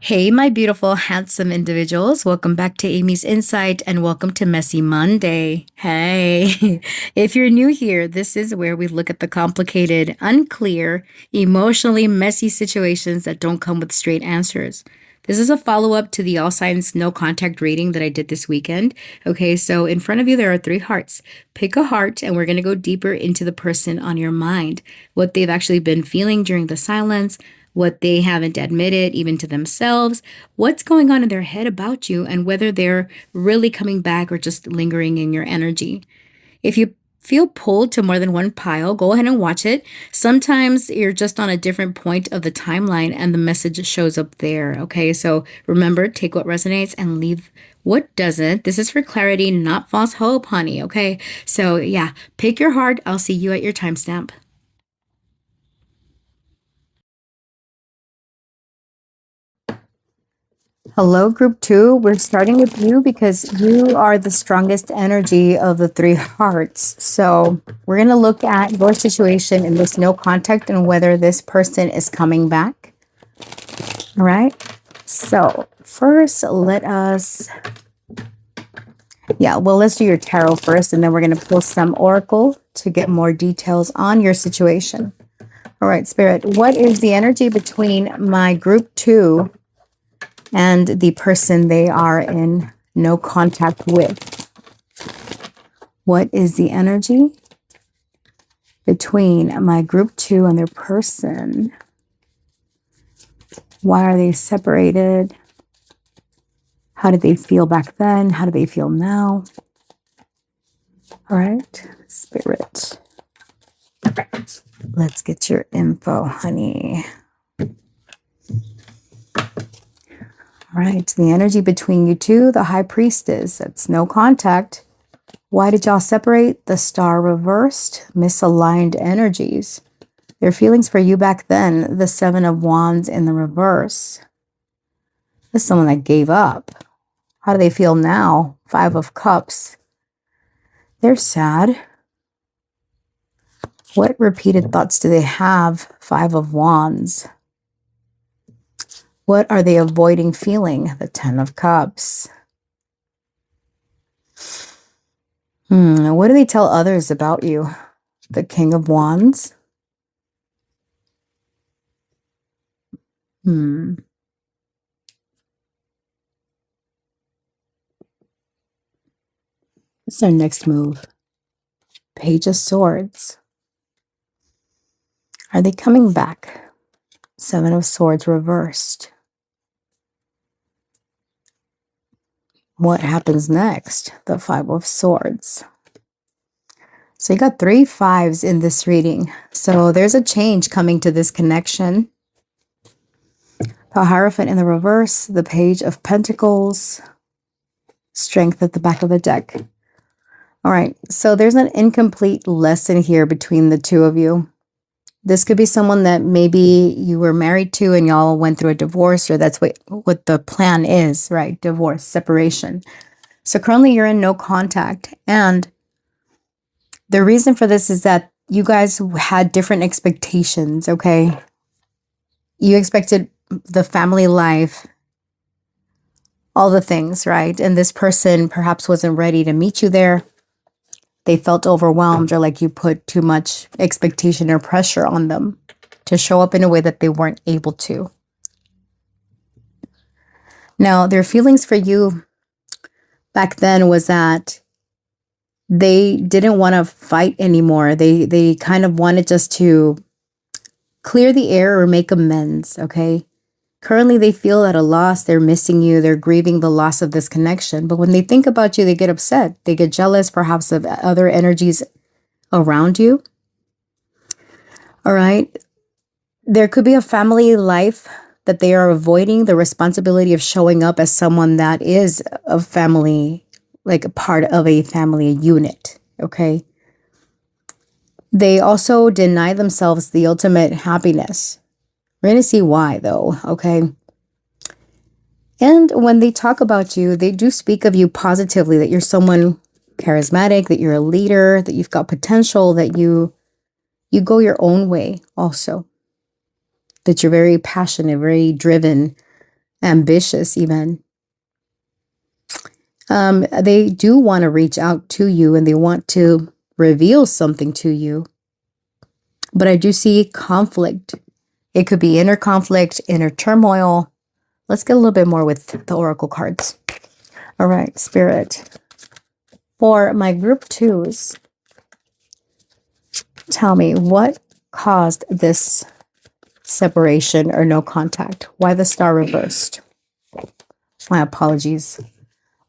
Hey, my beautiful, handsome individuals. Welcome back to Amy's Insight and welcome to Messy Monday. Hey, if you're new here, this is where we look at the complicated, unclear, emotionally messy situations that don't come with straight answers. This is a follow up to the All Signs No Contact reading that I did this weekend. Okay, so in front of you, there are three hearts. Pick a heart, and we're going to go deeper into the person on your mind, what they've actually been feeling during the silence, what they haven't admitted even to themselves, what's going on in their head about you, and whether they're really coming back or just lingering in your energy. If you feel pulled to more than one pile, go ahead and watch it. Sometimes you're just on a different point of the timeline and the message shows up there. Okay, so remember, take what resonates and leave what doesn't. This is for clarity, not false hope, honey. Okay, so yeah, pick your heart. I'll see you at your timestamp. Hello, group two. We're starting with you because you are the strongest energy of the three hearts. So we're going to look at your situation in this no contact and whether this person is coming back. All right. So first, let's do your tarot first, and then we're going to pull some oracle to get more details on your situation. All right, Spirit, what is the energy between my group two and the person they are in no contact with? What is the energy between my group two and their person? Why are they separated? How did they feel back then? How do they feel now? All right, Spirit. Let's get your info, honey. All right, the energy between you two, the High Priestess, that's no contact. Why did y'all separate? The Star reversed, misaligned energies. Their feelings for you back then, the Seven of Wands in the reverse. This is someone that gave up. How do they feel now? Five of Cups. They're sad. What repeated thoughts do they have? Five of Wands. What are they avoiding feeling? The Ten of Cups. What do they tell others about you? The King of Wands. What's their next move? Page of Swords. Are they coming back? Seven of Swords reversed. What happens next? The Five of Swords. So you got 3 5s in this reading. So there's a change coming to this connection. The Hierophant in the reverse, the Page of Pentacles, Strength at the back of the deck. All right, so there's an incomplete lesson here between the two of you. This could be someone that maybe you were married to and y'all went through a divorce, or that's what the plan is, right? Divorce, separation. So currently you're in no contact. And the reason for this is that you guys had different expectations, okay? You expected the family life, all the things, right? And this person perhaps wasn't ready to meet you there. They felt overwhelmed, or like you put too much expectation or pressure on them to show up in a way that they weren't able to. Now, their feelings for you back then was that they didn't want to fight anymore. They kind of wanted just to clear the air or make amends, okay? Currently, they feel at a loss. They're missing you. They're grieving the loss of this connection. But when they think about you, they get upset. They get jealous, perhaps, of other energies around you. All right. There could be a family life that they are avoiding, the responsibility of showing up as someone that is a family, like a part of a family unit. Okay. They also deny themselves the ultimate happiness. We're going to see why, though, okay? And when they talk about you, they do speak of you positively, that you're someone charismatic, that you're a leader, that you've got potential, that you go your own way also, that you're very passionate, very driven, ambitious even. They do want to reach out to you and they want to reveal something to you. But I do see conflict. It could be inner conflict, inner turmoil. Let's get a little bit more with the oracle cards. All right, Spirit. For my group twos, tell me what caused this separation or no contact? Why the star reversed? My apologies.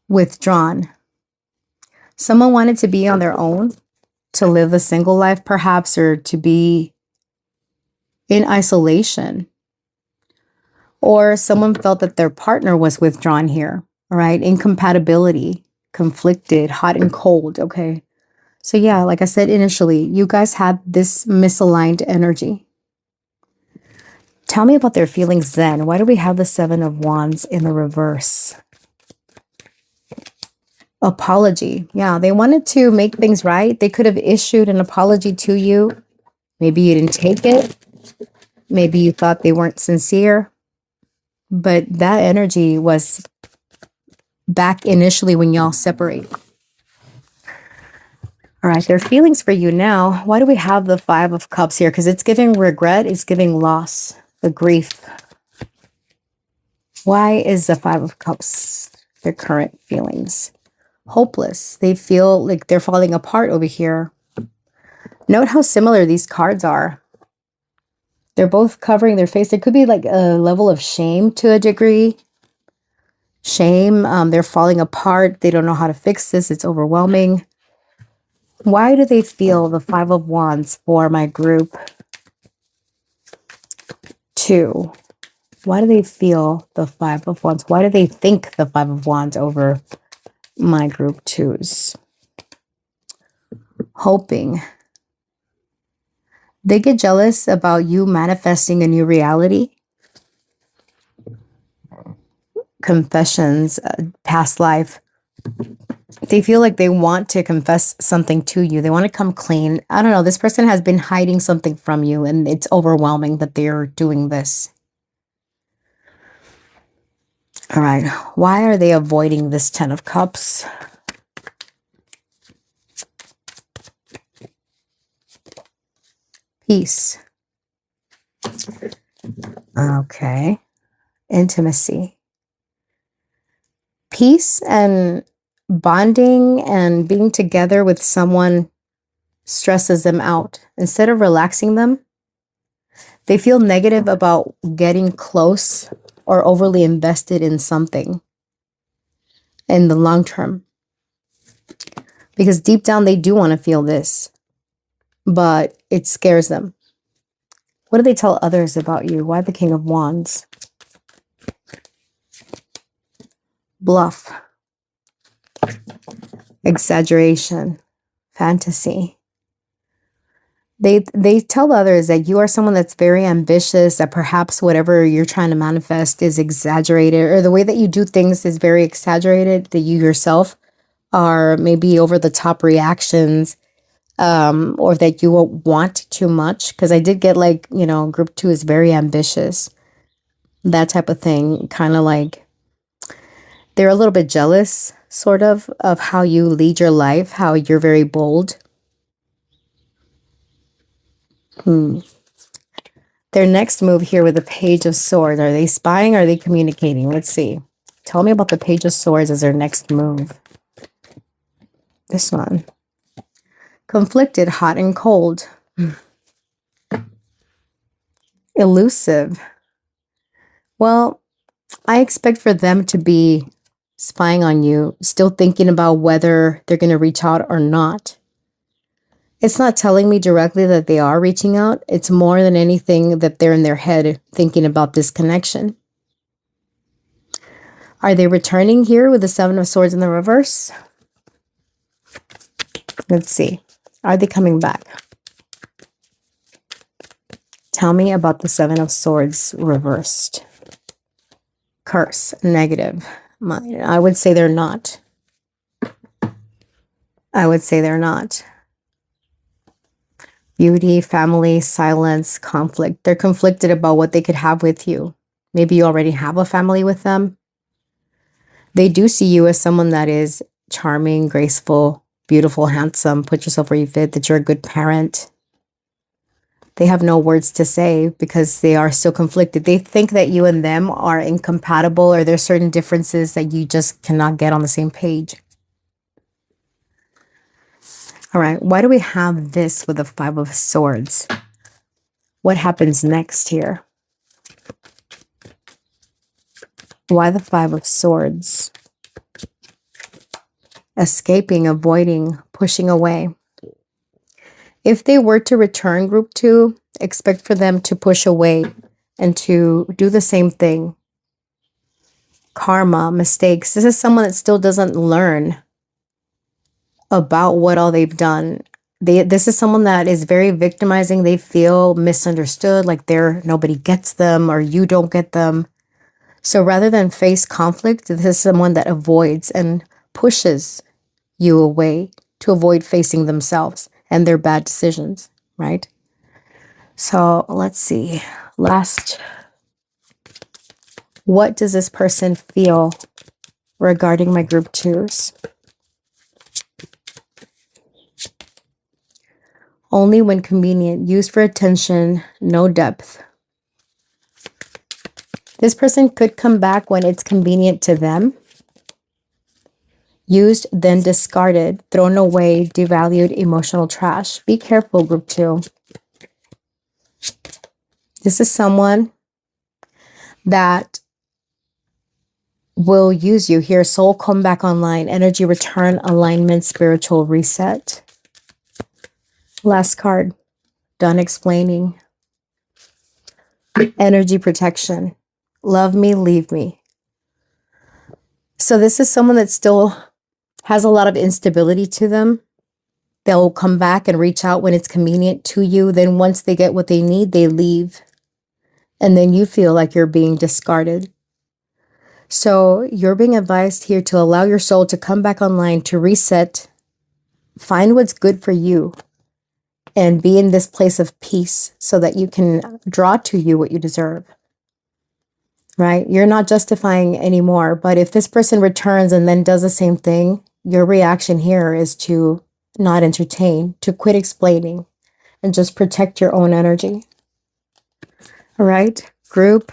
Withdrawn. Someone wanted to be on their own, to live a single life perhaps, or to be in isolation. Or someone felt that their partner was withdrawn here, all right? Incompatibility, conflicted, hot and cold, okay? So yeah, like I said initially, you guys had this misaligned energy. Tell me about their feelings then. Why do we have the Seven of Wands in the reverse? Apology. Yeah, they wanted to make things right. They could have issued an apology to you. Maybe you didn't take it. Maybe you thought they weren't sincere. But that energy was back initially when y'all separate. All right, their feelings for you now. Why do we have the Five of Cups here? Because it's giving regret. It's giving loss, the grief. Why is the Five of Cups their current feelings? Hopeless. They feel like they're falling apart over here. Note how similar these cards are. They're both covering their face. There could be like a level of shame to a degree. Shame. They're falling apart. They don't know how to fix this. It's overwhelming. Why do they feel the Five of Wands for my group two? Why do they feel the Five of Wands? Why do they think the Five of Wands over my group twos? Hoping. They get jealous about you manifesting a new reality. Confessions, past life. They feel like they want to confess something to you. They want to come clean. I don't know. This person has been hiding something from you, and it's overwhelming that they're doing this. All right. Why are they avoiding this Ten of Cups? Peace. Okay. Intimacy. Peace and bonding and being together with someone stresses them out. Instead of relaxing them, they feel negative about getting close or overly invested in something in the long term. Because deep down, they do want to feel this, but it scares them. What do they tell others about you? Why the King of Wands? Bluff. Exaggeration. Fantasy. They tell others that you are someone that's very ambitious, that perhaps whatever you're trying to manifest is exaggerated, or the way that you do things is very exaggerated, that you yourself are maybe over the top reactions, or that you want too much. Because I did get like, you know, group two is very ambitious. That type of thing. Kind of like they're a little bit jealous, sort of how you lead your life, how you're very bold. Their next move here with the Page of Swords. Are they spying or are they communicating? Let's see. Tell me about the Page of Swords as their next move. This one. Conflicted, hot and cold. Elusive. Well, I expect for them to be spying on you, still thinking about whether they're going to reach out or not. It's not telling me directly that they are reaching out. It's more than anything that they're in their head thinking about this connection. Are they returning here with the Seven of Swords in the reverse? Let's see. Are they coming back? Tell me about the Seven of Swords reversed. Curse, negative. I would say they're not. I would say they're not. Beauty, family, silence, conflict. They're conflicted about what they could have with you. Maybe you already have a family with them. They do see you as someone that is charming, graceful, beautiful, handsome, put yourself where you fit, that you're a good parent. They have no words to say because they are still conflicted. They think that you and them are incompatible, or there's certain differences that you just cannot get on the same page. All right, why do we have this with the Five of Swords? What happens next here? Why the Five of Swords? Escaping, avoiding, pushing away. If they were to return, group 2, expect for them to push away and to do the same thing. Karma, mistakes. This is someone that still doesn't learn about what all they've done. This is someone that is very victimizing. They feel misunderstood, like nobody gets them or you don't get them. So rather than face conflict, this is someone that avoids and pushes you away to avoid facing themselves and their bad decisions, right? So let's see. Last, what does this person feel regarding my group 2s? Only when convenient, used for attention, no depth. This person could come back when it's convenient to them. Used, then discarded, thrown away, devalued, emotional trash. Be careful, group 2. This is someone that will use you here. Soul come back online, energy return, alignment, spiritual reset. Last card, done explaining. Energy protection. Love me, leave me. So this is someone that still has a lot of instability to them. They'll come back and reach out when it's convenient to you. Then once they get what they need, they leave. And then you feel like you're being discarded. So you're being advised here to allow your soul to come back online, to reset, find what's good for you, and be in this place of peace so that you can draw to you what you deserve. Right? You're not justifying anymore. But if this person returns and then does the same thing, your reaction here is to not entertain, to quit explaining, and just protect your own energy. All right, group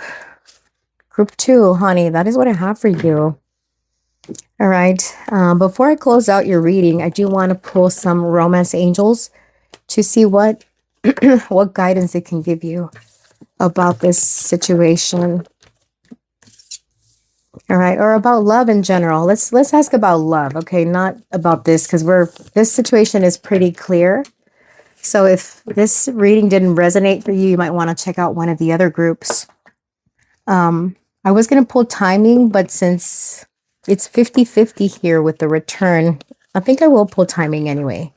2, honey, that is what I have for you. All right, before I close out your reading, I do want to pull some romance angels to see what what guidance it can give you about this situation. All right, or about love in general. Let's ask about love, okay? Not about this, because this situation is pretty clear. So if this reading didn't resonate for you, you might want to check out one of the other groups. I was going to pull timing, but since it's 50-50 here with the return, I think I will pull timing anyway.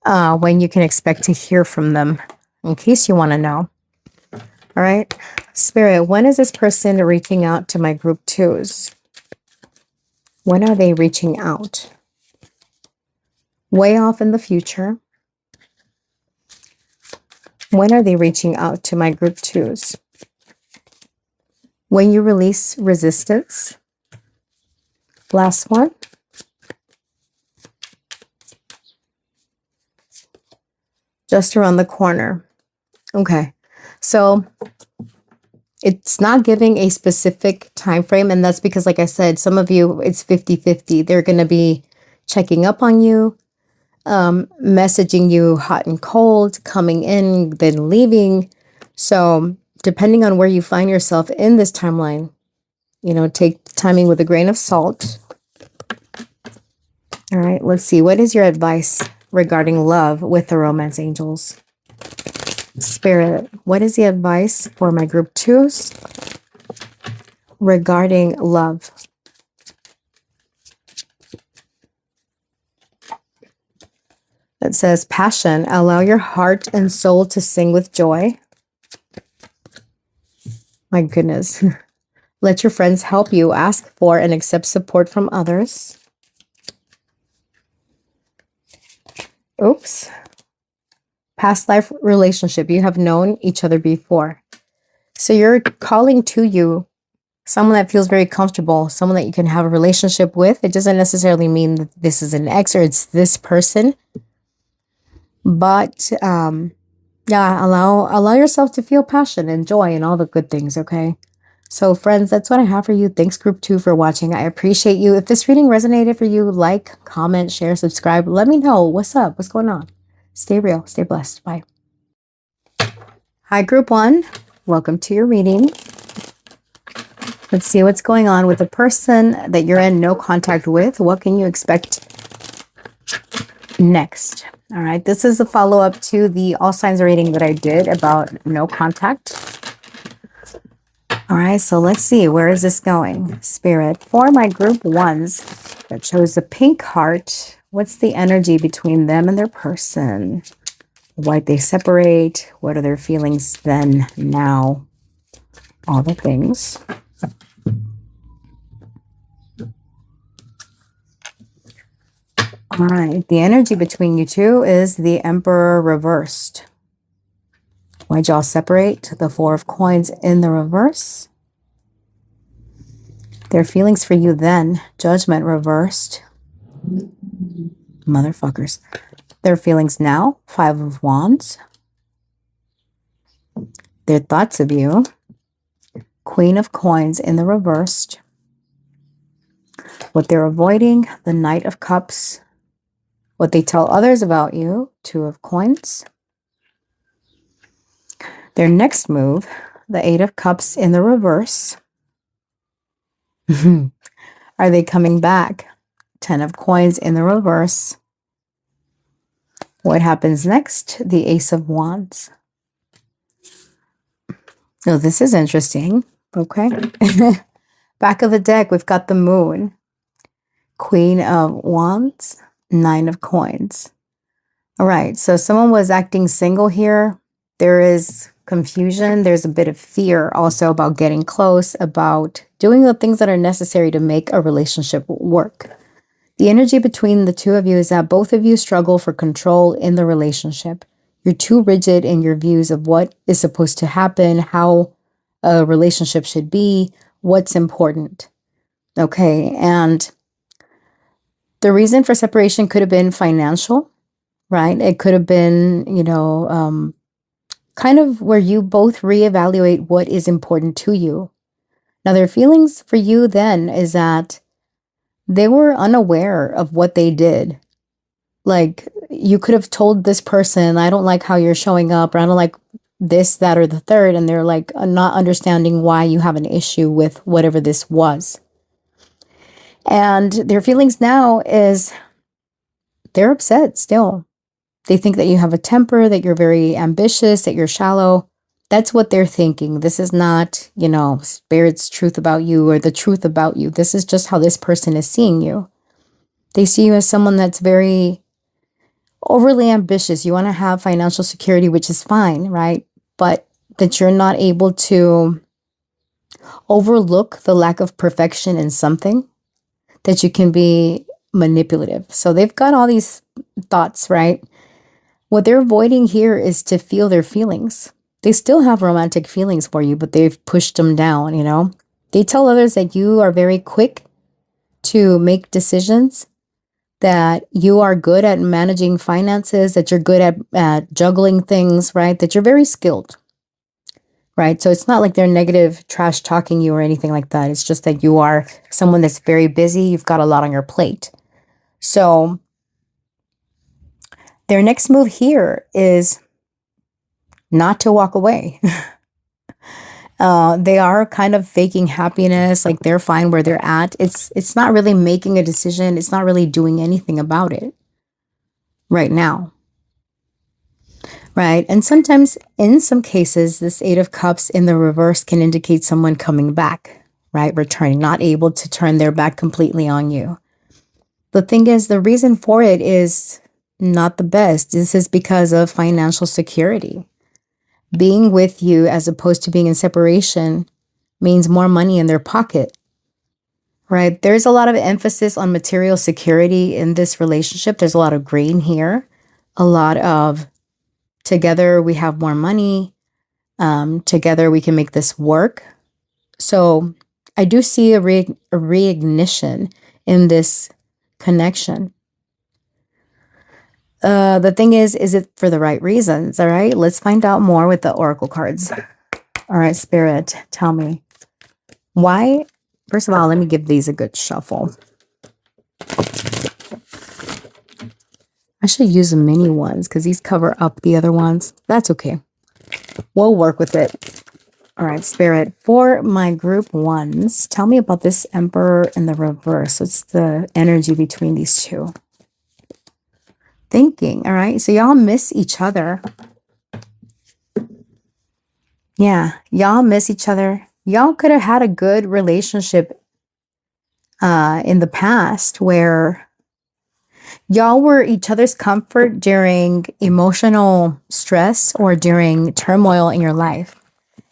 When you can expect to hear from them, in case you want to know. All right, Spirit, when is this person reaching out to my group 2s? When are they reaching out? Way off in the future. When are they reaching out to my group 2s? When you release resistance. Last one. Just around the corner. Okay, so it's not giving a specific time frame, and that's because, like I said, some of you, it's 50-50. They're going to be checking up on you, messaging you hot and cold, coming in, then leaving. So depending on where you find yourself in this timeline, take timing with a grain of salt. All right, let's see. What is your advice regarding love with the romance angels? Spirit, what is the advice for my group 2s regarding love? It says passion. Allow your heart and soul to sing with joy. My goodness. Let your friends help you. Ask for and accept support from others. Oops. Past life relationship. You have known each other before. So you're calling to you someone that feels very comfortable, someone that you can have a relationship with. It doesn't necessarily mean that this is an ex or it's this person, but yeah, allow yourself to feel passion and joy and all the good things. Okay. So friends, that's what I have for you. Thanks group 2 for watching. I appreciate you. If this reading resonated for you, like, comment, share, subscribe. Let me know what's up, what's going on. Stay real, stay blessed. Bye. Hi group 1. Welcome to your reading. Let's see what's going on with the person that you're in no contact with. What can you expect next? All right. This is a follow-up to the all signs reading that I did about no contact. All right. So let's see. Where is this going? Spirit, for my group 1s that chose the pink heart, what's the energy between them and their person? Why'd they separate? What are their feelings then, now? All the things. All right, the energy between you two is the Emperor reversed. Why'd y'all separate? The Four of Coins in the reverse. Their feelings for you then, Judgment reversed. Motherfuckers. Their feelings now, Five of Wands. Their thoughts of you, Queen of Coins in the reversed. What they're avoiding, the Knight of Cups. What they tell others about you, Two of Coins. Their next move, the Eight of Cups in the reverse. Are they coming back? Ten of Coins in the reverse. What happens next? The Ace of Wands. So this is interesting. Okay. Back of the deck, we've got the Moon. Queen of Wands. Nine of Coins. All right, so someone was acting single here. There is confusion. There's a bit of fear also about getting close, about doing the things that are necessary to make a relationship work. The energy between the two of you is that both of you struggle for control in the relationship. You're too rigid in your views of what is supposed to happen, how a relationship should be, what's important. Okay, and the reason for separation could have been financial, right? It could have been, kind of where you both reevaluate what is important to you. Now, their feelings for you then is that they were unaware of what they did. Like, you could have told this person, I don't like how you're showing up, or I don't like this, that, or the third, and they're like not understanding why you have an issue with whatever this was. And their feelings now is they're upset still. They think that you have a temper, that you're very ambitious, that you're shallow. That's what they're thinking. This is not, Spirit's truth about you or the truth about you. This is just how this person is seeing you. They see you as someone that's very overly ambitious. You want to have financial security, which is fine, right? But that you're not able to overlook the lack of perfection in something, that you can be manipulative. So they've got all these thoughts, right? What they're avoiding here is to feel their feelings. They still have romantic feelings for you, but they've pushed them down, They tell others that you are very quick to make decisions, that you are good at managing finances, that you're good at juggling things, right? That you're very skilled, right? So it's not like they're negative trash talking you or anything like that. It's just that you are someone that's very busy. You've got a lot on your plate. So their next move here is not to walk away. They are kind of faking happiness, like they're fine where they're at. It's not really making a decision. It's not really doing anything about it right now. Right. And sometimes, in some cases, this Eight of Cups in the reverse can indicate someone coming back, right? Returning, not able to turn their back completely on you. The thing is, the reason for it is not the best. This is because of financial security. Being with you as opposed to being in separation means more money in their pocket, right? There's a lot of emphasis on material security in this relationship. There's a lot of green here, a lot of together we have more money. Together we can make this work. So I do see a reignition in this connection. The thing is it for the right reasons? All right, let's find out more with the oracle cards. All right, Spirit, tell me why. First of all, let me give these a good shuffle. I should use the mini ones because these cover up the other ones. That's okay. We'll work with it. All right, Spirit, for my group ones, tell me about this Emperor in the reverse. What's the energy between these two? Thinking, all right? So y'all miss each other. Yeah, y'all miss each other. Y'all could have had a good relationship in the past where y'all were each other's comfort during emotional stress or during turmoil in your life.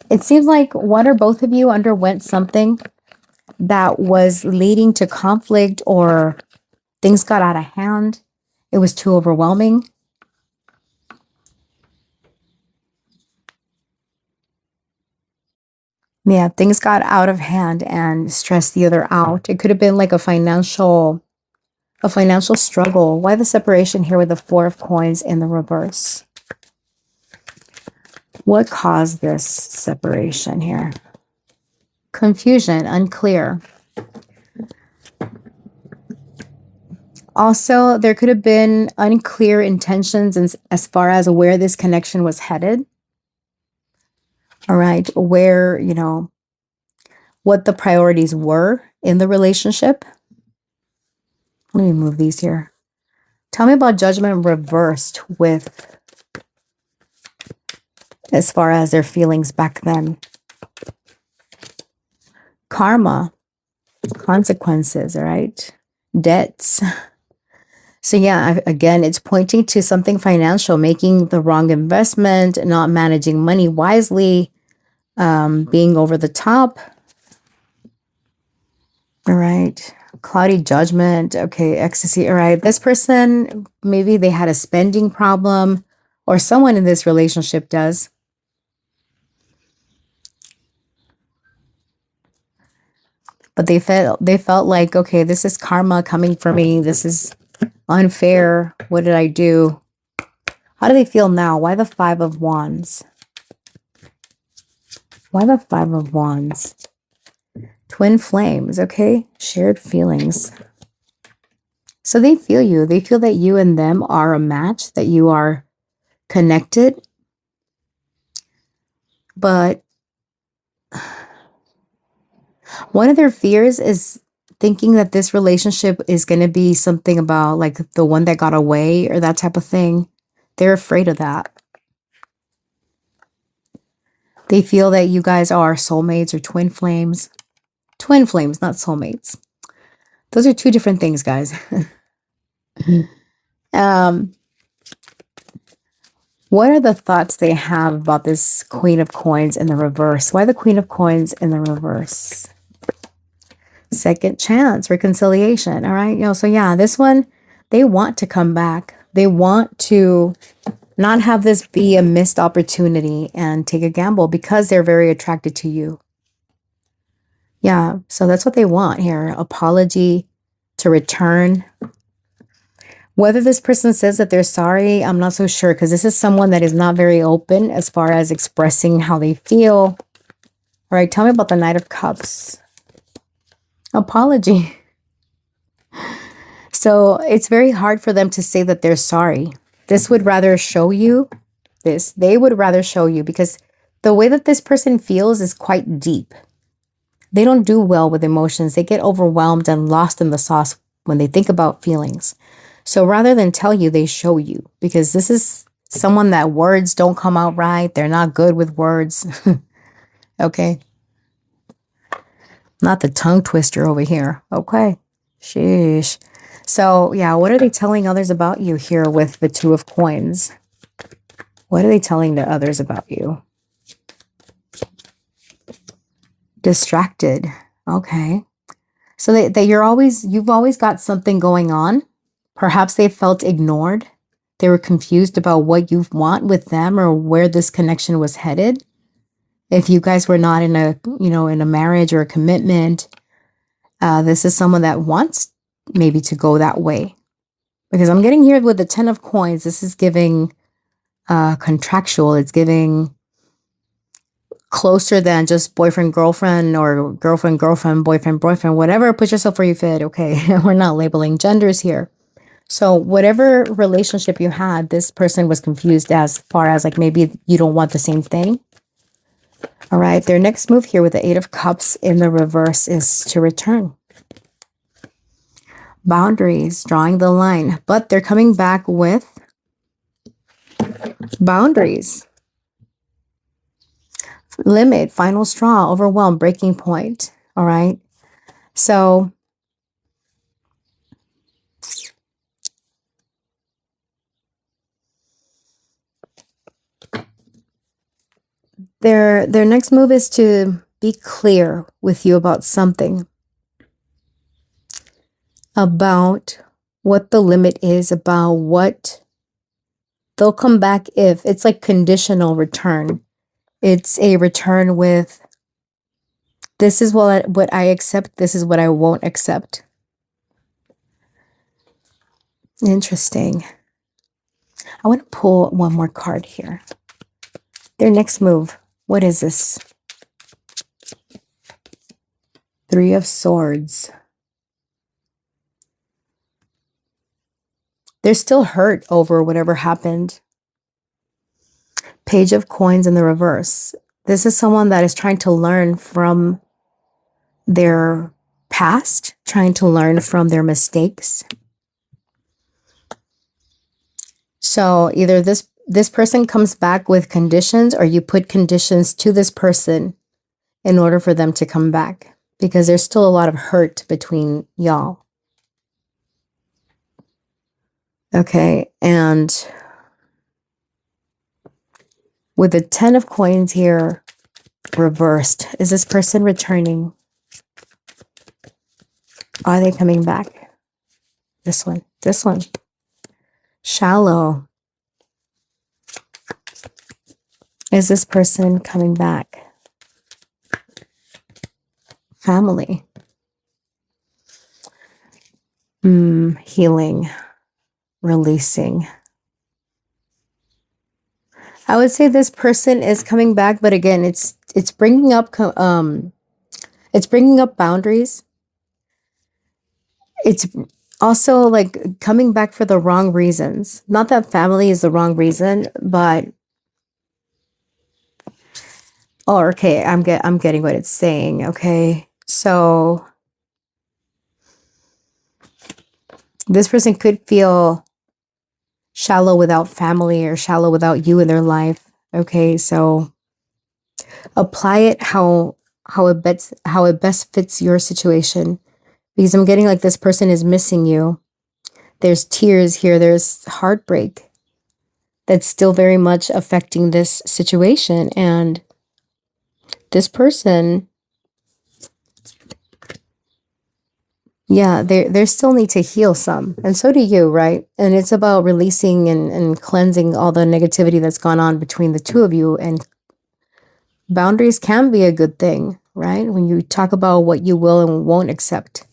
It seems like one or both of you underwent something that was leading to conflict or things got out of hand. It was too overwhelming. Yeah, things got out of hand and stressed the other out. It could have been like a financial struggle. Why the separation here with the Four of Coins in the reverse? What caused this separation here? Confusion, unclear. Also, there could have been unclear intentions as far as where this connection was headed. All right, where, what the priorities were in the relationship. Let me move these here. Tell me about Judgment reversed with as far as their feelings back then. Karma, consequences, all right? Debts. So yeah, again, it's pointing to something financial, making the wrong investment, not managing money wisely, being over the top. All right. Cloudy judgment. Okay. Ecstasy. All right. This person, maybe they had a spending problem or someone in this relationship does. But they felt like, okay, this is karma coming for me. This is unfair. What did I do? How do they feel now? Why the Five of Wands? Why the Five of Wands? Twin flames, okay? Shared feelings. So they feel you. They feel that you and them are a match, that you are connected. But one of their fears is thinking that this relationship is going to be something about like the one that got away or that type of thing. They're afraid of that. They feel that you guys are soulmates or twin flames. Twin flames, not soulmates. Those are two different things, guys. What are the thoughts they have about this Queen of Coins in the reverse? Why the Queen of Coins in the reverse? Second chance, reconciliation. All right. So yeah, this one, they want to come back. They want to not have this be a missed opportunity and take a gamble because they're very attracted to you. Yeah. So that's what they want here. Apology, to return. Whether this person says that they're sorry, I'm not so sure because this is someone that is not very open as far as expressing how they feel. All right. Tell me about the Knight of Cups. Apology. So it's very hard for them to say that they're sorry. This would rather show you this. They would rather show you because the way that this person feels is quite deep. They don't do well with emotions. They get overwhelmed and lost in the sauce when they think about feelings. So rather than tell you, they show you because this is someone that words don't come out right. They're not good with words. Okay. Not the tongue twister over here. Okay. Sheesh. So yeah, what are they telling others about you here with the Two of Coins? What are they telling the others about you? Distracted. Okay. So that you've always got something going on. Perhaps they felt ignored. They were confused about what you want with them or where this connection was headed. If you guys were not in a, in a marriage or a commitment, this is someone that wants maybe to go that way. Because I'm getting here with the 10 of coins. This is giving contractual. It's giving closer than just boyfriend, girlfriend, or girlfriend, girlfriend, boyfriend, boyfriend, whatever. Put yourself where you fit. Okay. We're not labeling genders here. So whatever relationship you had, this person was confused as far as like maybe you don't want the same thing. All right. Their next move here with the 8 of Cups in the reverse is to return. Boundaries, drawing the line, but they're coming back with boundaries. Limit, final straw, overwhelm, breaking point. All right. So their next move is to be clear with you about something, about what the limit is, about what they'll come back if. It's like conditional return. It's a return with, this is what I accept, this is what I won't accept. Interesting. I want to pull one more card here. Their next move. What is this? 3 of Swords. They're still hurt over whatever happened. Page of Coins in the reverse. This is someone that is trying to learn from their past, trying to learn from their mistakes. So either this person comes back with conditions, or you put conditions to this person in order for them to come back, because there's still a lot of hurt between y'all. Okay, and with the 10 of Coins here reversed, is this person returning? Are they coming back? This one. Shallow. Is this person coming back? Family. Healing. Releasing. I would say this person is coming back, but again, it's bringing up boundaries. It's also like coming back for the wrong reasons. Not that family is the wrong reason, but okay, I'm getting what it's saying. Okay, so this person could feel shallow without family, or shallow without you in their life. Okay, so apply it how it best fits your situation, because I'm getting like this person is missing you. There's tears here. There's heartbreak that's still very much affecting this situation, and this person, yeah, they still need to heal some, and so do you, right? And it's about releasing and cleansing all the negativity that's gone on between the two of you. And boundaries can be a good thing, right? When you talk about what you will and won't accept,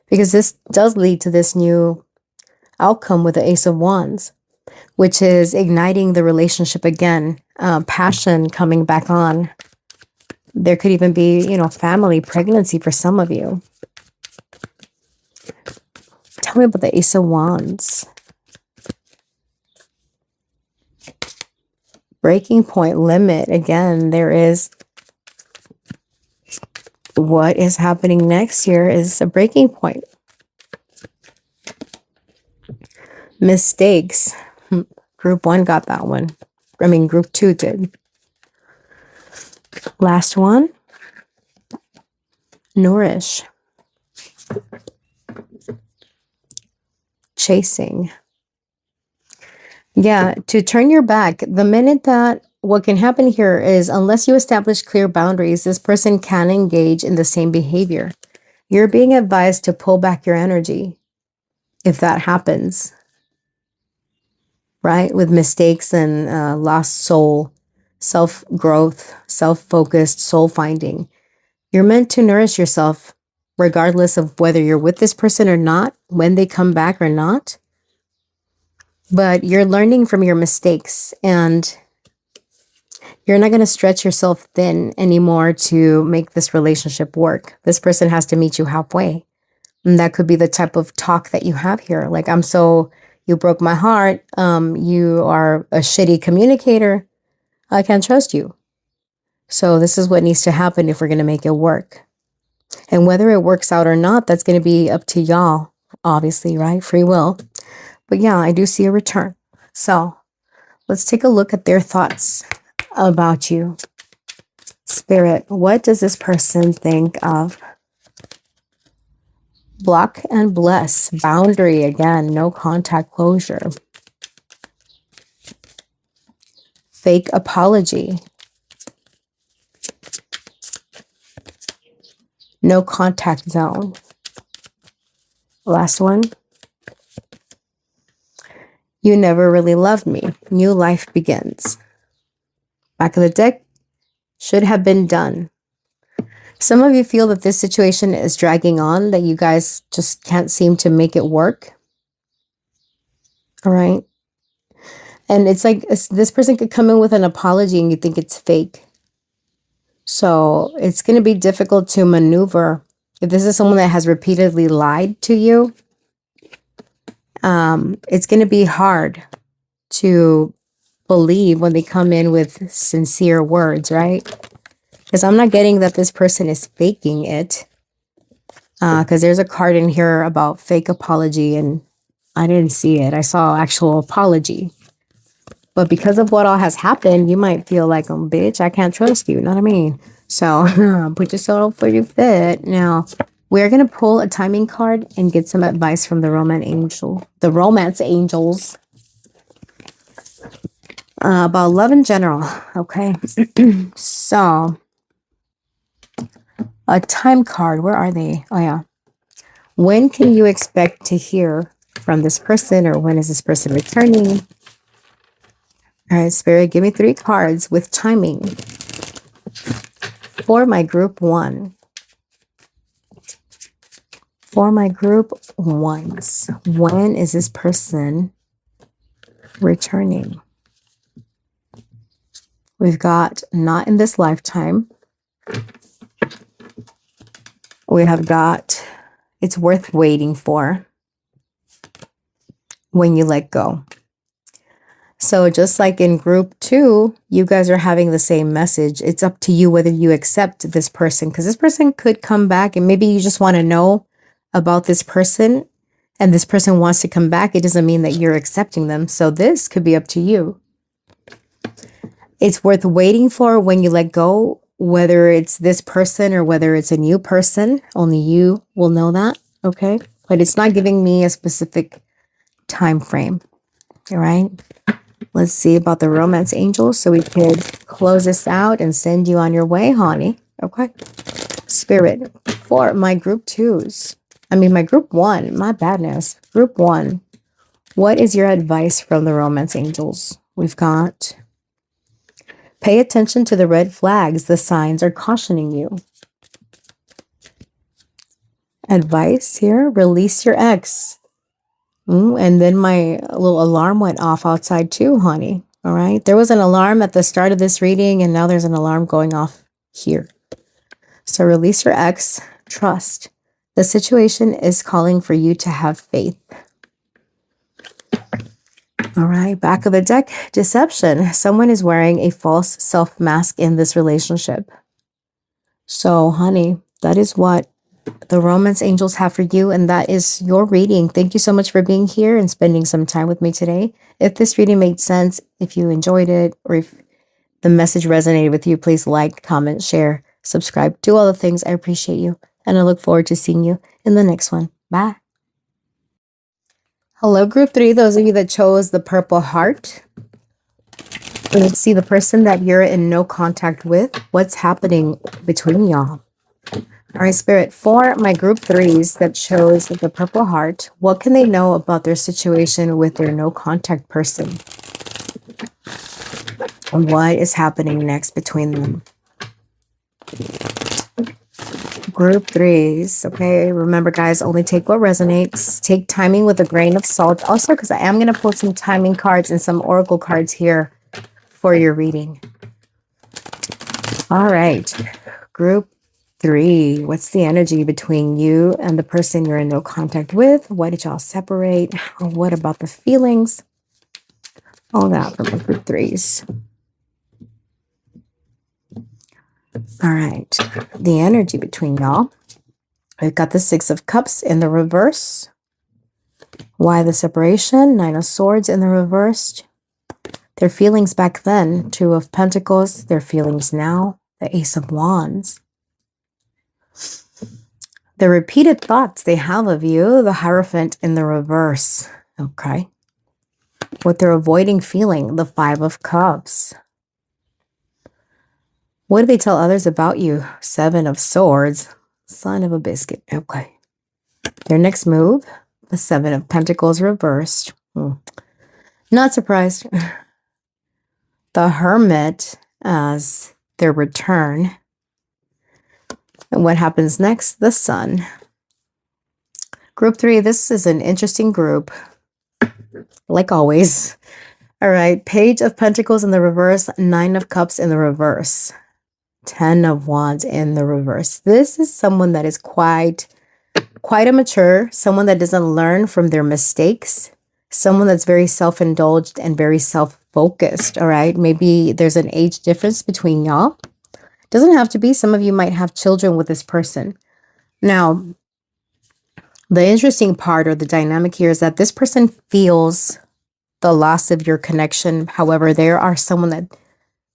because this does lead to this new outcome with the Ace of Wands, which is igniting the relationship again, passion coming back on. There could even be, family, pregnancy for some of you. Tell me about the Ace of Wands. Breaking point, limit. Again, there is what is happening next here is a breaking point. Mistakes. Group 1 got that one. I mean, group 2 did. Last one. Nourish. Chasing. Yeah, to turn your back. The minute that what can happen here is, unless you establish clear boundaries, this person can engage in the same behavior. You're being advised to pull back your energy if that happens, right? With mistakes and lost soul. self-growth, self-focused, soul-finding. You're meant to nourish yourself regardless of whether you're with this person or not, when they come back or not. But you're learning from your mistakes, and you're not going to stretch yourself thin anymore to make this relationship work. This person has to meet you halfway. And that could be the type of talk that you have here. Like, you broke my heart. You are a shitty communicator. I can't trust you. So this is what needs to happen if we're going to make it work. And whether it works out or not, that's going to be up to y'all, obviously, right? Free will. But yeah, I do see a return. So let's take a look at their thoughts about you. Spirit, what does this person think of? Block and bless. Boundary again. No contact, closure. Fake apology. No contact zone. Last one. You never really loved me. New life begins. Back of the deck. Should have been done. Some of you feel that this situation is dragging on, that you guys just can't seem to make it work. All right. And it's like this person could come in with an apology and you think it's fake. So it's going to be difficult to maneuver. If this is someone that has repeatedly lied to you, it's going to be hard to believe when they come in with sincere words, right? Because I'm not getting that this person is faking it. Because there's a card in here about fake apology and I didn't see it. I saw actual apology. But because of what all has happened, you might feel like, oh, bitch, I can't trust you. You know what I mean? So put yourself where you fit. Now, we're going to pull a timing card and get some advice from the romance angels. About love in general. Okay. So, a time card. Where are they? Oh, yeah. When can you expect to hear from this person, or when is this person returning? All right, Spirit, give me 3 cards with timing for my group 1. For my group 1s, when is this person returning? We've got not in this lifetime. We have got it's worth waiting for. When you let go. So just like in group 2, you guys are having the same message. It's up to you whether you accept this person, because this person could come back and maybe you just want to know about this person and this person wants to come back. It doesn't mean that you're accepting them. So this could be up to you. It's worth waiting for when you let go, whether it's this person or whether it's a new person. Only you will know that, okay? But it's not giving me a specific time frame, all right? Let's see about the romance angels so we could close this out and send you on your way, honey. Okay. Spirit, for my group 2s. My group 1, my badness. Group 1. What is your advice from the romance angels? We've got, pay attention to the red flags. The signs are cautioning you. Advice here, release your ex. And then my little alarm went off outside too, honey. All right. There was an alarm at the start of this reading, and now there's an alarm going off here. So release your ex. Trust. The situation is calling for you to have faith. All right. Back of the deck, deception. Someone is wearing a false self-mask in this relationship. So, honey, that is what the romance angels have for you, and that is your reading. Thank you so much for being here and spending some time with me today. If this reading made sense, if you enjoyed it, or if the message resonated with you, please like, comment, share, subscribe, do all the things. I appreciate you, and I look forward to seeing you in the next one. Bye. Hello, group 3, those of you that chose the purple heart. Let's see the person that you're in no contact with. What's happening between y'all? All right, Spirit, for my group 3s that chose the purple heart, what can they know about their situation with their no contact person? What is happening next between them? Group threes. Okay, remember guys, only take what resonates. Take timing with a grain of salt. Also, because I am going to pull some timing cards and some oracle cards here for your reading. All right, group three. What's the energy between you and the person you're in no contact with? Why did y'all separate? What about the feelings? All that from the group threes. All right, the energy between y'all. We've got the Six of Cups in the reverse. Why the separation? Nine of Swords in the reverse. Their feelings back then. Two of Pentacles. Their feelings now. The Ace of Wands. The repeated thoughts they have of you. The Hierophant in the reverse. Okay. What they're avoiding feeling. The Five of Cups. What do they tell others about you? Seven of Swords. Son of a biscuit. Okay. Their next move. The Seven of Pentacles reversed. Not surprised. The Hermit as their return. And what happens next? The Sun. Group three, this is an interesting group. Like always. All right, Page of Pentacles in the reverse. Nine of Cups in the reverse. 10 of Wands in the reverse. This is someone that is quite immature. Someone that doesn't learn from their mistakes. Someone that's very self-indulged and very self-focused, all right? Maybe there's an age difference between y'all. Doesn't have to be. Some of you might have children with this person. Now, the interesting part or the dynamic here is that this person feels the loss of your connection. However, there are someone that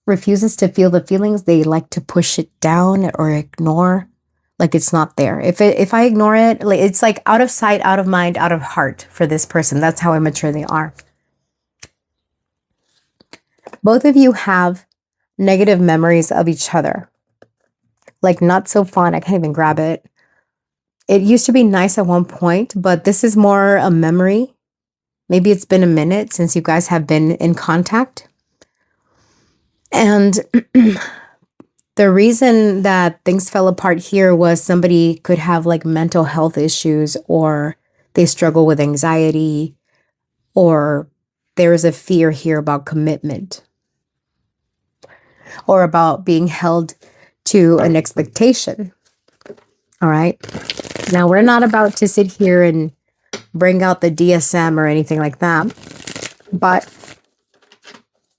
refuses to feel the feelings. They like to push it down or ignore. Like it's not there. If I ignore it, it's like out of sight, out of mind, out of heart for this person. That's how immature they are. Both of you have negative memories of each other. Like not so fun. I can't even grab it. It used to be nice at one point, but this is more a memory. Maybe it's been a minute since you guys have been in contact. And the reason that things fell apart here was somebody could have like mental health issues, or they struggle with anxiety, or there is a fear here about commitment or about being held to an expectation. All right. Now, we're not about to sit here and bring out the DSM or anything like that, but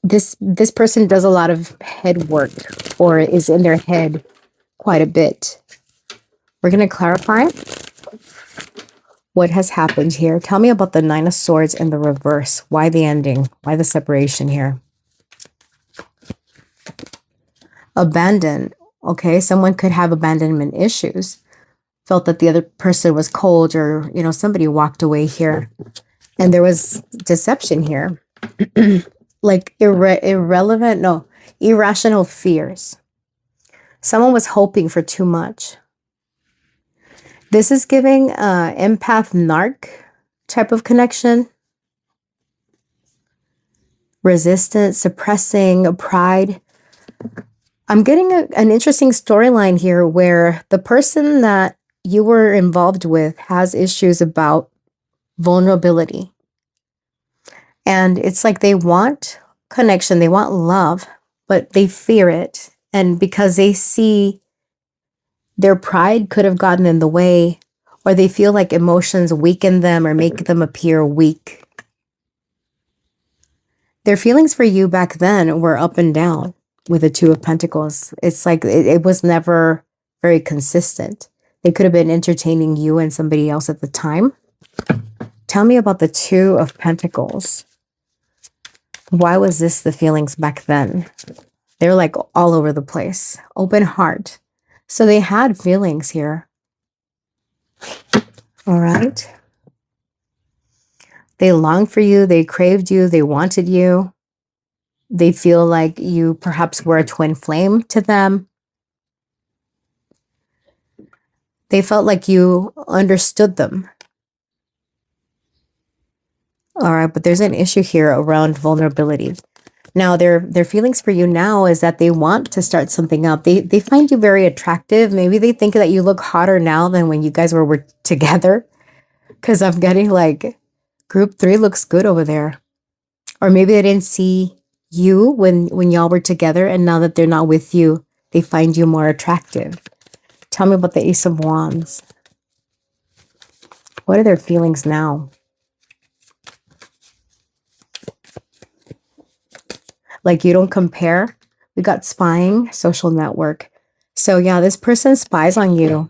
this person does a lot of head work or is in their head quite a bit. We're going to clarify what has happened here. Tell me about the Nine of Swords in the reverse. Why the ending? Why the separation here? Abandon. Okay, someone could have abandonment issues. Felt that the other person was cold, or, you know, somebody walked away here. And there was deception here. Like irrational fears. Someone was hoping for too much. This is giving empath narc type of connection. Resistance, suppressing, pride. I'm getting an interesting storyline here where the person that you were involved with has issues about vulnerability. And it's like they want connection, they want love, but they fear it. And because they see their pride could have gotten in the way, or they feel like emotions weaken them or make them appear weak. Their feelings for you back then were up and down with the Two of Pentacles. It's like it was never very consistent. They could have been entertaining you and somebody else at the time. Tell me about the Two of Pentacles. Why was this the feelings back then? They're like all over the place. Open heart. So they had feelings here. All right. They longed for you. They craved you. They wanted you. They feel like you perhaps were a twin flame to them. They felt like you understood them. All right, but there's an issue here around vulnerability. Now, their feelings for you now is that they want to start something up. They find you very attractive. Maybe they think that you look hotter now than when you guys were together. Because I'm getting like group 3 looks good over there. Or maybe they didn't see you when y'all were together, and now that they're not with you, they find you more attractive. Tell me about the Ace of Wands. What are their feelings now? Like you don't compare. We got spying, social network. So yeah, this person spies on you.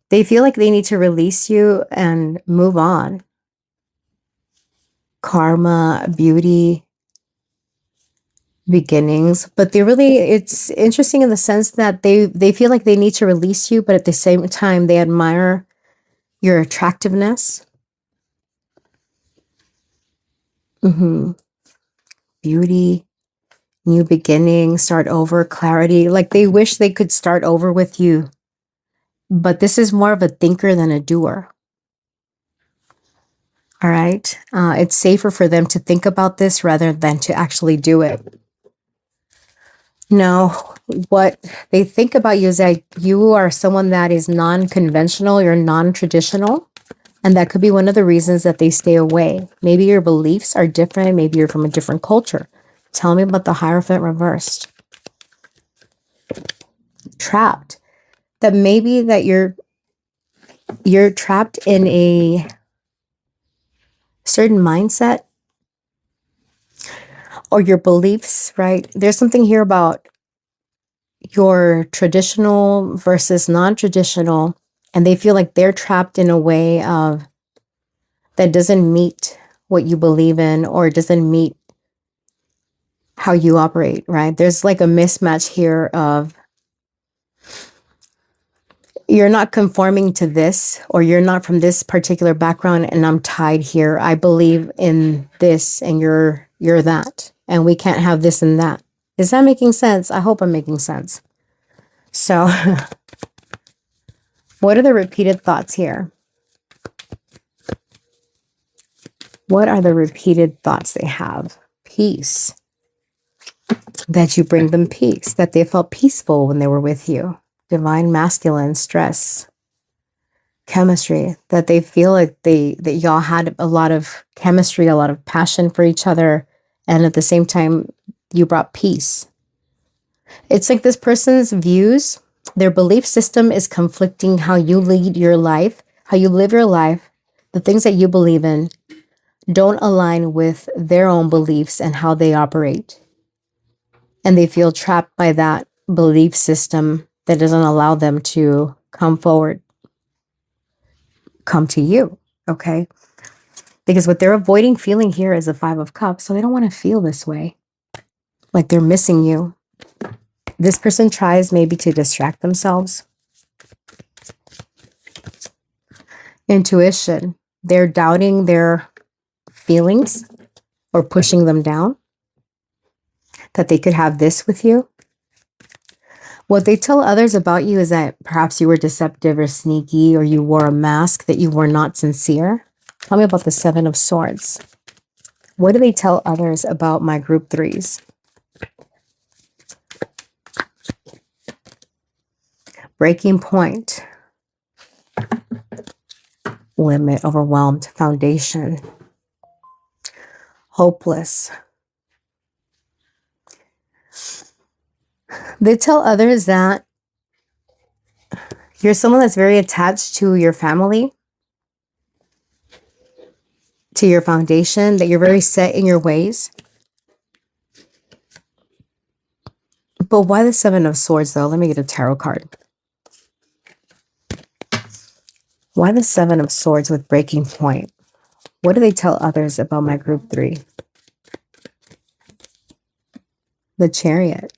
They feel like they need to release you and move on. Karma, beauty, beginnings. But it's interesting in the sense that they feel like they need to release you, but at the same time, they admire your attractiveness. Beauty, new beginning, start over, clarity. Like they wish they could start over with you. But this is more of a thinker than a doer. All right. It's safer for them to think about this rather than to actually do it. No, what they think about you is that you are someone that is non-conventional, you're non-traditional. And that could be one of the reasons that they stay away. Maybe your beliefs are different. Maybe you're from a different culture. Tell me about the Hierophant reversed. Trapped. That maybe that you're trapped in a certain mindset or your beliefs, right? There's something here about your traditional versus non-traditional, and they feel like they're trapped in a way of that doesn't meet what you believe in or doesn't meet how you operate, right? There's like a mismatch here of you're not conforming to this, or you're not from this particular background and I'm tied here. I believe in this and you're that, and we can't have this and that. Is that making sense? I hope I'm making sense. So what are the repeated thoughts here? What are the repeated thoughts they have? Peace. That you bring them peace, that they felt peaceful when they were with you. Divine masculine, stress, chemistry, that they feel like that y'all had a lot of chemistry, a lot of passion for each other, and at the same time you brought peace. It's like this person's views, their belief system is conflicting how you lead your life, how you live your life. The things that you believe in don't align with their own beliefs and how they operate. And they feel trapped by that belief system that doesn't allow them to come forward, come to you, okay? Because what they're avoiding feeling here is the 5 of Cups, so they don't want to feel this way, like they're missing you. This person tries maybe to distract themselves. Intuition, they're doubting their feelings or pushing them down, that they could have this with you. What they tell others about you is that perhaps you were deceptive or sneaky, or you wore a mask, that you were not sincere. Tell me about the 7 of Swords. What do they tell others about my group 3s? Breaking point. Limit, overwhelmed, foundation. Hopeless. They tell others that you're someone that's very attached to your family, to your foundation, that you're very set in your ways. But why the 7 of Swords, though? Let me get a tarot card. Why the 7 of Swords with breaking point? What do they tell others about my group 3? The Chariot.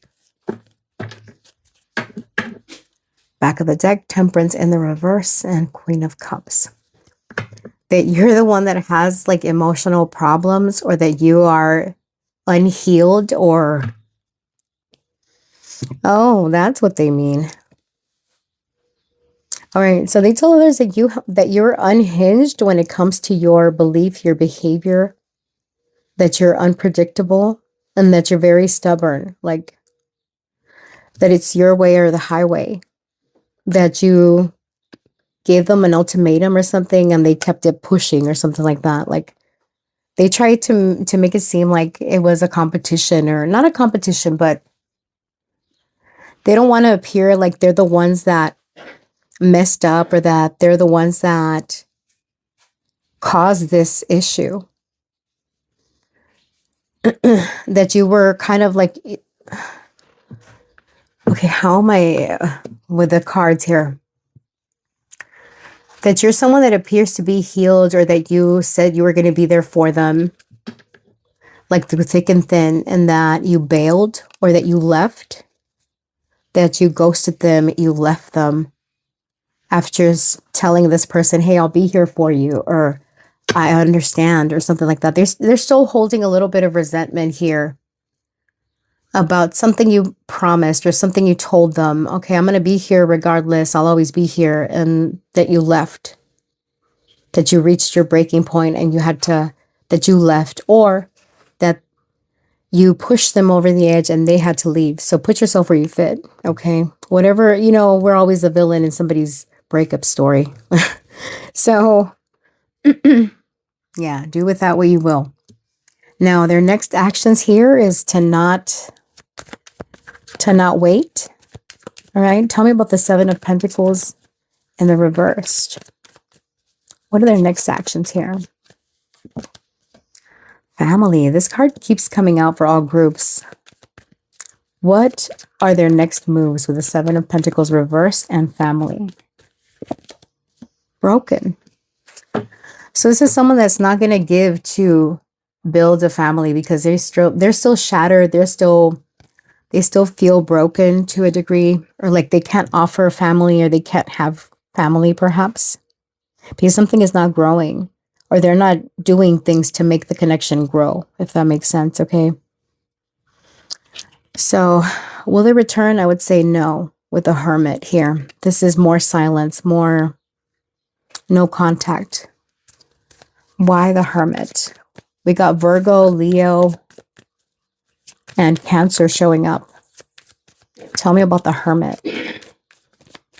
Back of the deck, Temperance in the reverse, and Queen of Cups. That you're the one that has like emotional problems, or that you are unhealed, or... Oh, that's what they mean. All right, so they tell others that you're unhinged when it comes to your belief, your behavior, that you're unpredictable and that you're very stubborn, like that it's your way or the highway, that you gave them an ultimatum or something and they kept it pushing or something like that. Like they tried to make it seem like it was a competition, or not a competition, but they don't want to appear like they're the ones that messed up or that they're the ones that caused this issue. That you were kind of like, okay, how am I with the cards here? That you're someone that appears to be healed, or that you said you were going to be there for them, like through thick and thin, and that you bailed, or that you left, that you ghosted them, you left them after telling this person, hey, I'll be here for you, or I understand, or something like that. They're still holding a little bit of resentment here about something you promised or something you told them. Okay, I'm going to be here regardless. I'll always be here. And that you left, that you reached your breaking point and that you left, or that you pushed them over the edge and they had to leave. So put yourself where you fit. Okay. Whatever, we're always a villain in somebody's breakup story. So yeah, do with that what you will. Now, their next actions here is to not wait. All right. Tell me about the Seven of Pentacles in the reversed. What are their next actions here? Family. This card keeps coming out for all groups. What are their next moves with the Seven of Pentacles reversed and family? Broken. So this is someone that's not going to give to build a family because they're still shattered. They still feel broken to a degree, or like they can't offer family, or they can't have family perhaps because something is not growing, or they're not doing things to make the connection grow, if that makes sense. Okay. So will they return? I would say no with the Hermit here. This is more silence, more no contact. Why the Hermit? We got Virgo, Leo, and Cancer showing up. Tell me about the Hermit.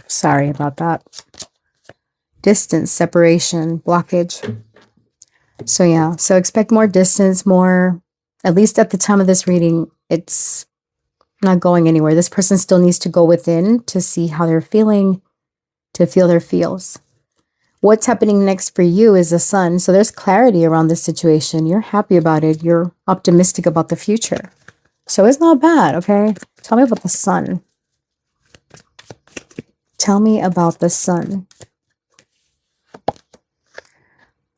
Sorry about that. Distance, separation, blockage. So yeah, so expect more distance, more, at least at the time of this reading, it's not going anywhere. This person still needs to go within to see how they're feeling, to feel their feels. What's happening next for you is the Sun. So there's clarity around this situation. You're happy about it. You're optimistic about the future. So it's not bad, okay? Tell me about the Sun. Tell me about the Sun.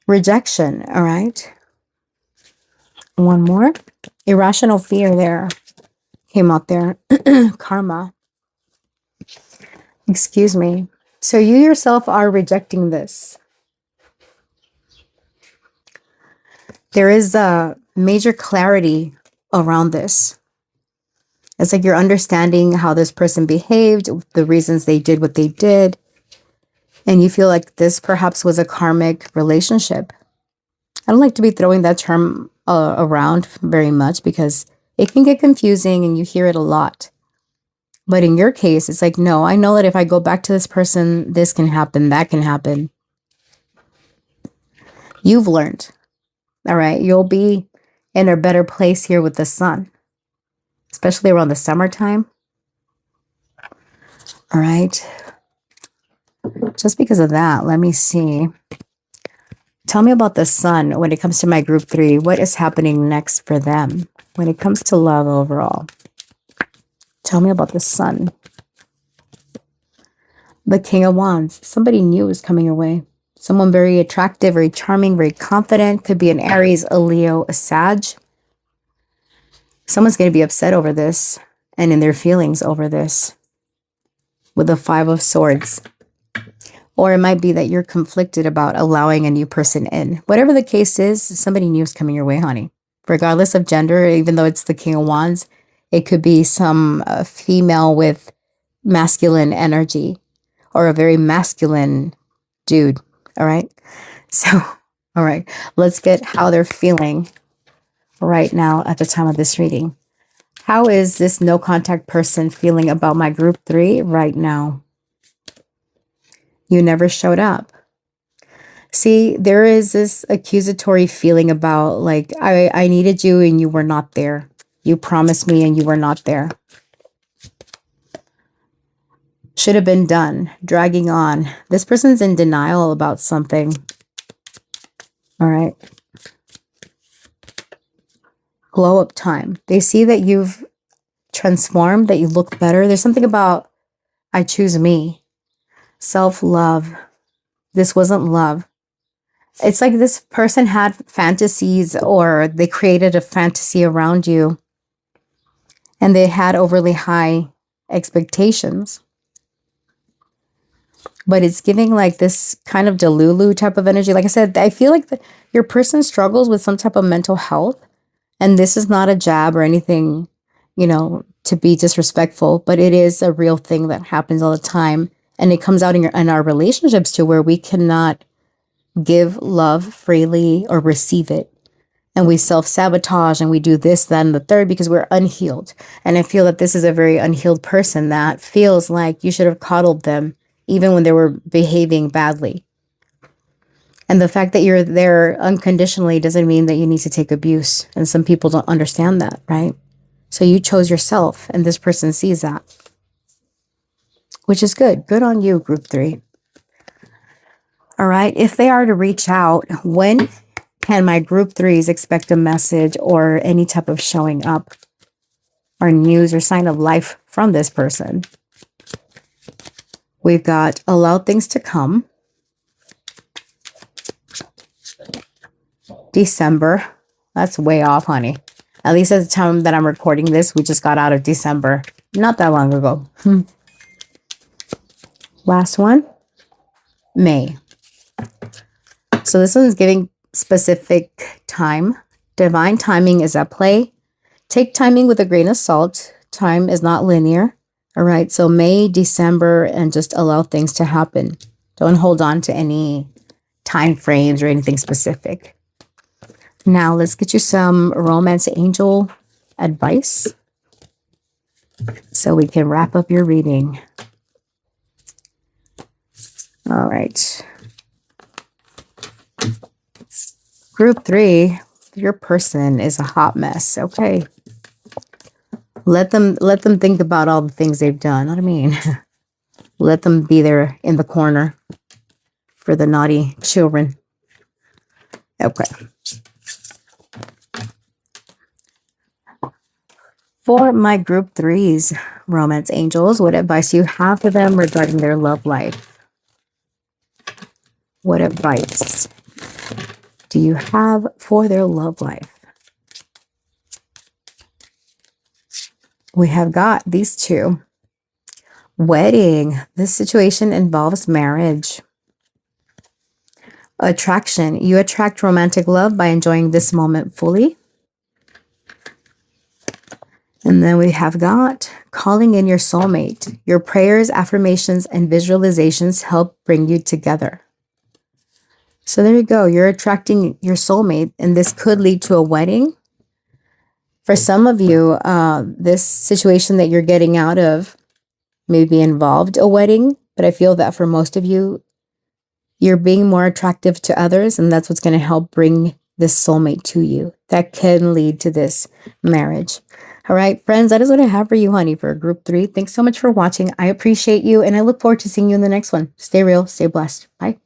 Rejection, all right? One more. Irrational fear there. Came out there. Karma. Excuse me. So you yourself are rejecting this. There is a major clarity around this. It's like you're understanding how this person behaved, the reasons they did what they did. And you feel like this perhaps was a karmic relationship. I don't like to be throwing that term around very much because it can get confusing and you hear it a lot. But in your case, it's like, no, I know that if I go back to this person, this can happen, that can happen. You've learned. All right. You'll be in a better place here with the Sun, especially around the summertime. All right. Just because of that, let me see. Tell me about the Sun when it comes to my group 3. What is happening next for them when it comes to love overall? Tell me about the Sun. The King of Wands. Somebody new is coming your way. Someone very attractive, very charming, very confident. Could be an Aries, a Leo, a Sag. Someone's going to be upset over this and in their feelings over this with the Five of Swords. Or it might be that you're conflicted about allowing a new person in. Whatever the case is, somebody new is coming your way, honey. Regardless of gender, even though it's the King of Wands, it could be some female with masculine energy or a very masculine dude. All right. So, all right, let's get how they're feeling right now at the time of this reading? How is this no contact person feeling about my group 3 right now? You never showed up. See, there is this accusatory feeling about like, I needed you and you were not there. You promised me and you were not there. Should have been done. Dragging on. This person's in denial about something. All right. Glow up time. They see that you've transformed, that you look better. There's something about I choose me. Self-love. This wasn't love. It's like this person had fantasies, or they created a fantasy around you and they had overly high expectations. But it's giving like this kind of delulu type of energy. Like I said, I feel like your person struggles with some type of mental health. And this is not a jab or anything, you know, to be disrespectful, but it is a real thing that happens all the time. And it comes out in our relationships too, where we cannot give love freely or receive it. And we self-sabotage and we do this, that, and the third because we're unhealed. And I feel that this is a very unhealed person that feels like you should have coddled them even when they were behaving badly. And the fact that you're there unconditionally doesn't mean that you need to take abuse. And some people don't understand that, right? So you chose yourself, and this person sees that, which is good. Good on you, group 3. All right. If they are to reach out, when can my group 3s expect a message or any type of showing up or news or sign of life from this person? We've got allow things to come. December. That's way off, honey. At least at the time that I'm recording this, we just got out of December. Not that long ago. Last one. May. So this one's giving specific time. Divine timing is at play. Take timing with a grain of salt. Time is not linear. All right. So May, December, and just allow things to happen. Don't hold on to any time frames or anything specific. Now let's get you some romance angel advice so we can wrap up your reading. All right. Group 3, your person is a hot mess. Okay. Let them think about all the things they've done. Know what I mean? Let them be there in the corner for the naughty children. Okay. For my group 3s, romance angels, what advice do you have for them regarding their love life? What advice do you have for their love life? We have got these two. Wedding. This situation involves marriage. Attraction. You attract romantic love by enjoying this moment fully. And then we have got calling in your soulmate. Your prayers, affirmations, and visualizations help bring you together. So there you go. You're attracting your soulmate, and this could lead to a wedding. For some of you, this situation that you're getting out of maybe involved a wedding, but I feel that for most of you, you're being more attractive to others, and that's what's going to help bring this soulmate to you. That can lead to this marriage. All right, friends, that is what I have for you, honey, for group 3. Thanks so much for watching. I appreciate you, and I look forward to seeing you in the next one. Stay real, stay blessed. Bye.